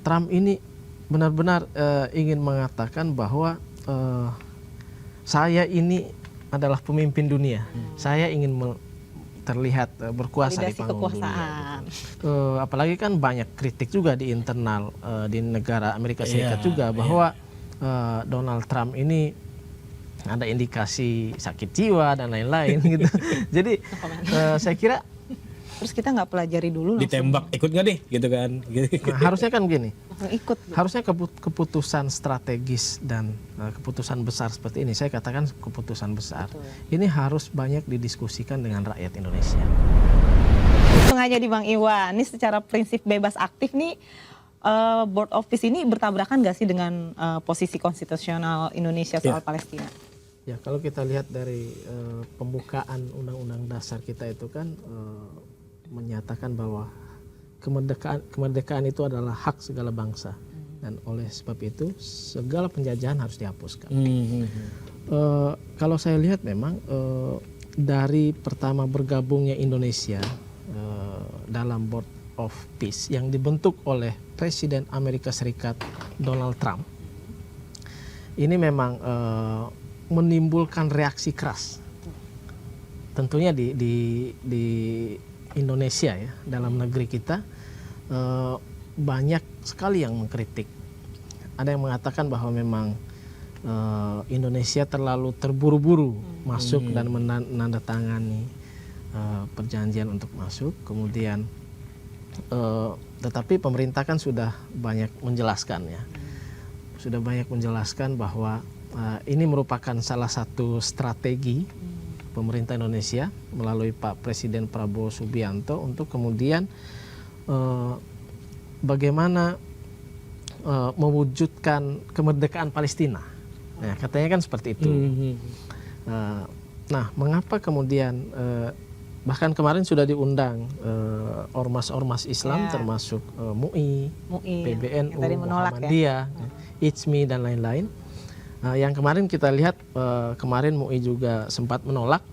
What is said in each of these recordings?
Trump ini benar-benar ingin mengatakan bahwa saya ini adalah pemimpin dunia. Saya ingin terlihat berkuasa di panggung dunia. Apalagi kan banyak kritik juga di internal di negara Amerika Serikat juga bahwa Donald Trump ini ada indikasi sakit jiwa dan lain-lain gitu. Jadi saya kira terus kita nggak pelajari dulu langsung. Ditembak ikut nggak nih gitu kan. Nah, harusnya kan begini. Ikut. Gitu. Harusnya keputusan strategis dan keputusan besar seperti ini, saya katakan keputusan besar. Betul. Ini harus banyak didiskusikan dengan rakyat Indonesia. Langsung aja di Bang Iwan, ini secara prinsip bebas aktif nih Board of Peace ini bertabrakan nggak sih dengan posisi konstitusional Indonesia soal Palestina? Ya, kalau kita lihat dari pembukaan Undang-Undang Dasar kita itu kan menyatakan bahwa kemerdekaan itu adalah hak segala bangsa, dan oleh sebab itu segala penjajahan harus dihapuskan. Kalau saya lihat memang dari pertama bergabungnya Indonesia dalam Board of Peace yang dibentuk oleh Presiden Amerika Serikat Donald Trump, ini memang menimbulkan reaksi keras. Tentunya di Indonesia ya, dalam negeri kita banyak sekali yang mengkritik. Ada yang mengatakan bahwa memang Indonesia terlalu terburu-buru masuk dan menandatangani perjanjian untuk masuk. Kemudian tetapi pemerintah kan sudah banyak menjelaskan ya, sudah banyak menjelaskan bahwa ini merupakan salah satu strategi pemerintah Indonesia melalui Pak Presiden Prabowo Subianto untuk kemudian bagaimana mewujudkan kemerdekaan Palestina. Nah, katanya kan seperti itu. Nah, mengapa kemudian bahkan kemarin sudah diundang ormas-ormas Islam termasuk MUI, PBNU, Muhammadiyah, ICMI dan lain-lain. Yang kemarin kita lihat kemarin MUI juga sempat menolak,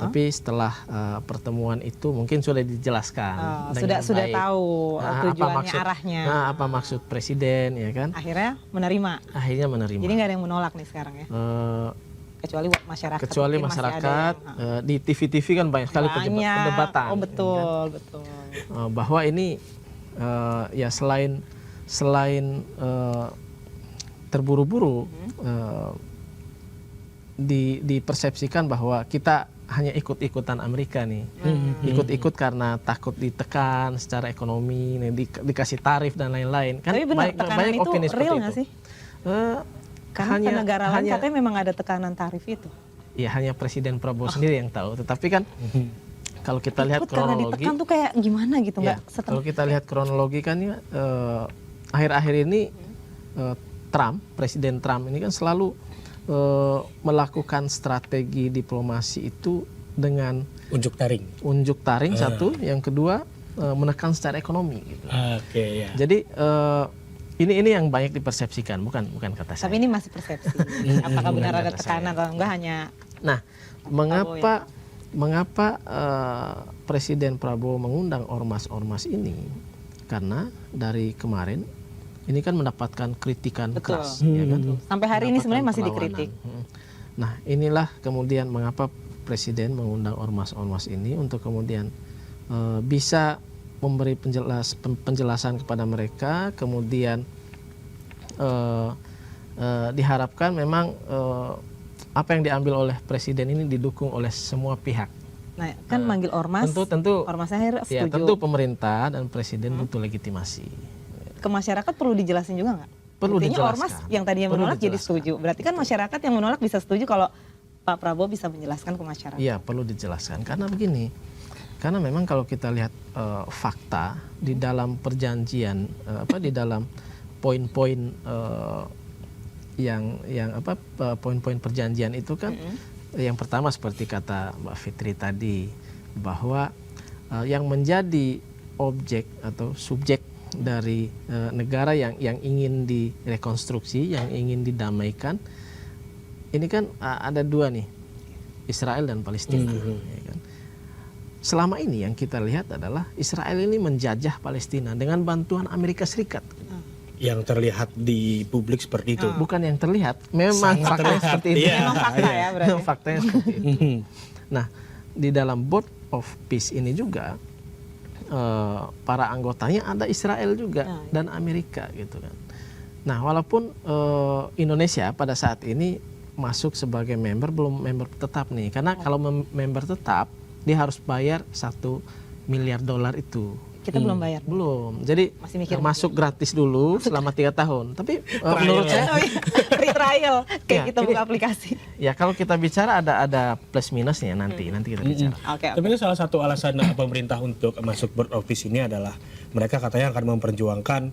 tapi setelah pertemuan itu mungkin sudah dijelaskan dengan sudah baik. tahu tujuannya, arahnya. Apa maksud presiden ya kan? Akhirnya menerima. Akhirnya menerima. Jadi nggak ada yang menolak nih sekarang ya. Kecuali masyarakat. Kecuali masyarakat di TV-TV kan banyak sekali perdebatan. Oh betul, kan? betul. Bahwa ini ya selain terburu-buru dipersepsikan bahwa kita hanya ikut-ikutan Amerika nih, ikut-ikut karena takut ditekan secara ekonomi, dikasih tarif dan lain-lain. Kan tapi benar, tekanan itu real nggak sih? Karena negara lain katanya memang ada tekanan tarif itu. Ya hanya Presiden Prabowo sendiri yang tahu. Tetapi kan kalau kita lihat kronologi, ditekan tuh kayak gimana gitu nggak? Ya, kalau kita lihat kronologi kan ya akhir-akhir ini Presiden Trump ini kan selalu melakukan strategi diplomasi itu dengan unjuk taring satu, yang kedua menekan secara ekonomi gitu. Ya. Jadi ini yang banyak dipersepsikan, bukan kata saya. Tapi ini masih persepsi. Apakah benar ada tekanan atau enggak hanya? Nah, mengapa Presiden Prabowo mengundang ormas-ormas ini? Karena dari kemarin ini kan mendapatkan kritikan keras, ya kan? Sampai hari ini sebenarnya masih dikritik. Nah, inilah kemudian mengapa Presiden mengundang ormas-ormas ini untuk kemudian bisa memberi penjelasan kepada mereka, kemudian diharapkan memang apa yang diambil oleh Presiden ini didukung oleh semua pihak. Nah, kan manggil ormas, tentu ormasnya setuju. Ya, tentu pemerintah dan Presiden butuh legitimasi. Ke masyarakat perlu dijelasin juga nggak? Perlu dijelaskan. Ormas yang tadinya menolak jadi setuju. Berarti kan masyarakat yang menolak bisa setuju kalau Pak Prabowo bisa menjelaskan ke masyarakat. Iya, perlu dijelaskan. Karena begini, karena memang kalau kita lihat fakta di dalam perjanjian, di dalam poin-poin poin-poin perjanjian itu kan, yang pertama seperti kata Mbak Fitri tadi, bahwa yang menjadi objek atau subjek dari negara yang ingin direkonstruksi, yang ingin didamaikan, ini kan ada dua nih, Israel dan Palestina. Ya kan? Selama ini yang kita lihat adalah Israel ini menjajah Palestina dengan bantuan Amerika Serikat. yang terlihat di publik seperti itu. Bukan yang terlihat, memang Sangat faktanya terlihat, seperti itu. iya. Memang fakta ya berarti. Memang faktanya seperti itu. Nah, di dalam Board of Peace ini juga para anggotanya ada Israel juga dan Amerika gitu kan. Nah, walaupun Indonesia pada saat ini masuk sebagai member, belum member tetap nih, karena kalau member tetap dia harus bayar $1 miliar itu. Kita belum bayar. Belum. Jadi Masih mikir. masuk gratis dulu selama 3 tahun. Tapi menurut saya Free trial kayak Ya, kita ini- buka aplikasi. ya kalau kita bicara ada plus minusnya nanti kita bicara. Oke. Tapi ini salah satu alasan pemerintah untuk masuk Board of Peace ini adalah mereka katanya akan memperjuangkan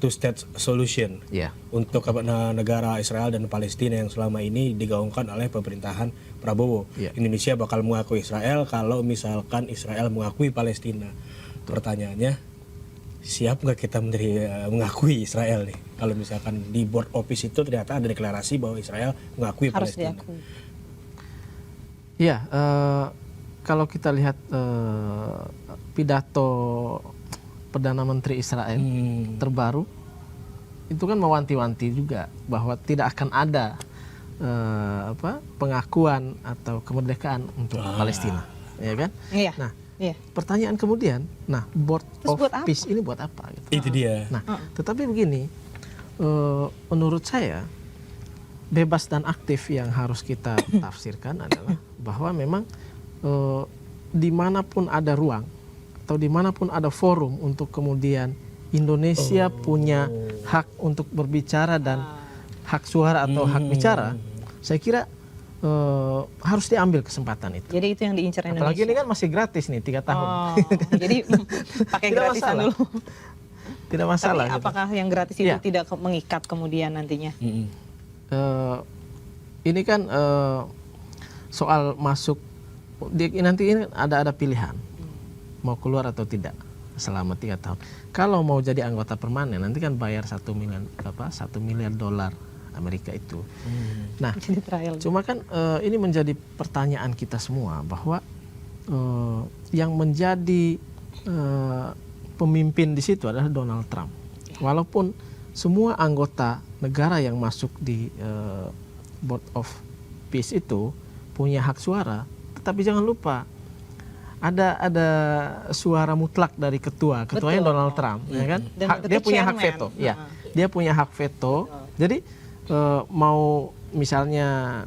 two-state solution Ya. untuk negara Israel dan Palestina yang selama ini digaungkan oleh pemerintahan Prabowo. Ya. Indonesia bakal mengakui Israel kalau misalkan Israel mengakui Palestina. Pertanyaannya, siap nggak kita mengakui Israel nih? Kalau misalkan di Board of Peace itu ternyata ada deklarasi bahwa Israel mengakui Harus Palestina. diakui. Ya, kalau kita lihat pidato Perdana Menteri Israel terbaru, itu kan mewanti-wanti juga bahwa tidak akan ada pengakuan atau kemerdekaan untuk Palestina, ya kan? Iya. Nah, Iya. pertanyaan kemudian, Board Terus of buat apa? Peace ini buat apa? Gitu. Itu dia. Nah, tetapi begini, menurut saya bebas dan aktif yang harus kita tafsirkan adalah bahwa memang dimanapun ada ruang atau dimanapun ada forum untuk kemudian Indonesia punya hak untuk berbicara dan hak suara atau hak bicara, saya kira harus diambil kesempatan itu. Jadi itu yang diincar Indonesia. Apalagi ini kan masih gratis nih 3 tahun. Oh, jadi pakai Tidak gratisan masalah. dulu. Tidak masalah. Tapi gitu. apakah yang gratis itu Iya. tidak mengikat kemudian nantinya? Ini kan soal masuk nanti ini ada pilihan mau keluar atau tidak selama 3 tahun. Kalau mau jadi anggota permanen nanti kan bayar $1 miliar Amerika itu. Nah, Jadi trial. cuma kan ini menjadi pertanyaan kita semua bahwa yang menjadi pemimpin di situ adalah Donald Trump. Walaupun semua anggota negara yang masuk di Board of Peace itu punya hak suara, tetapi jangan lupa ada suara mutlak dari ketuanya Betul. Donald Trump, ya kan? Dan Dia punya hak chairman. veto, ya. Dia punya hak veto. Jadi mau misalnya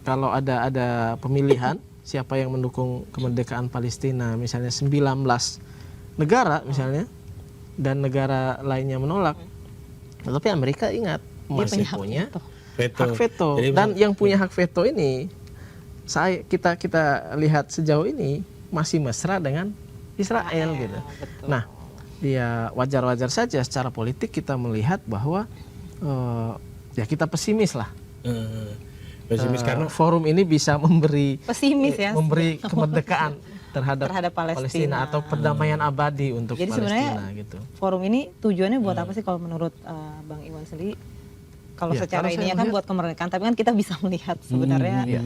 kalau ada pemilihan siapa yang mendukung kemerdekaan Palestina, misalnya 19 negara misalnya, dan negara lainnya menolak, tetapi Amerika ingat masih punya hak veto. Jadi Dan yang punya hak veto ini kita lihat sejauh ini masih mesra dengan Israel gitu. Nah, ya wajar-wajar saja secara politik kita melihat bahwa ya kita pesimis lah. Pesimis karena Forum ini bisa memberi Pesimis ya. memberi kemerdekaan terhadap Palestina. Palestina atau perdamaian abadi untuk Jadi Palestina sebenarnya gitu. forum ini tujuannya buat apa sih kalau menurut Bang Iwan sendiri? Kalau Ya, secara kalau ininya saya kan melihat- buat kemerdekaan, tapi kan kita bisa melihat sebenarnya Iya.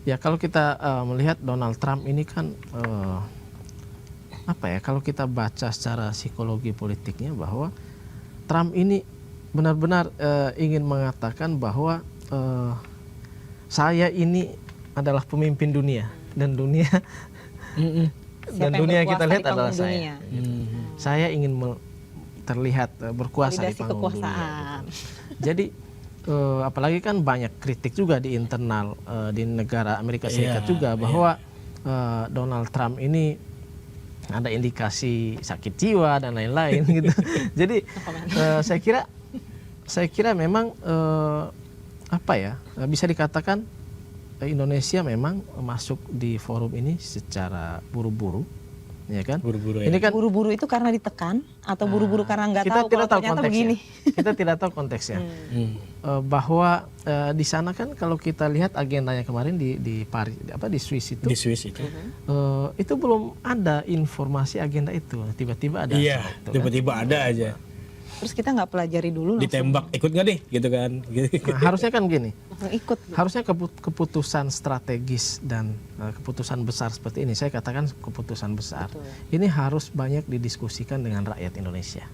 Ya kalau kita melihat Donald Trump ini kan kalau kita baca secara psikologi politiknya bahwa Trump ini benar-benar ingin mengatakan bahwa saya ini adalah pemimpin dunia dan dunia Siapa yang dunia yang kita berkuasa lihat di adalah panggung saya. dunia. Gitu. Saya ingin terlihat berkuasa di Validasi panggung kekuasaan. dunia. Gitu. Jadi apalagi kan banyak kritik juga di internal di negara Amerika Serikat juga bahwa Donald Trump ini ada indikasi sakit jiwa dan lain-lain gitu. Jadi saya kira memang bisa dikatakan Indonesia memang masuk di forum ini secara buru-buru, ya kan? Buru-buru ya. Ini kan Buru-buru itu karena ditekan atau buru-buru karena nggak kita tahu tidak kalau tahu ternyata konteksnya. begini. Kita tidak tahu konteksnya. Bahwa di sana kan kalau kita lihat agendanya kemarin di Paris, di Swiss Di Swiss itu. itu belum ada informasi agenda itu. Tiba-tiba ada. Iya, acara itu, kan. tiba-tiba ada aja. Terus kita nggak pelajari dulu langsung, Ditembak, ikut nggak deh, gitu kan? Nah, harusnya kan gini. langsung ikut. Harusnya keputusan strategis dan keputusan besar seperti ini, saya katakan keputusan besar, ini harus banyak didiskusikan dengan rakyat Indonesia.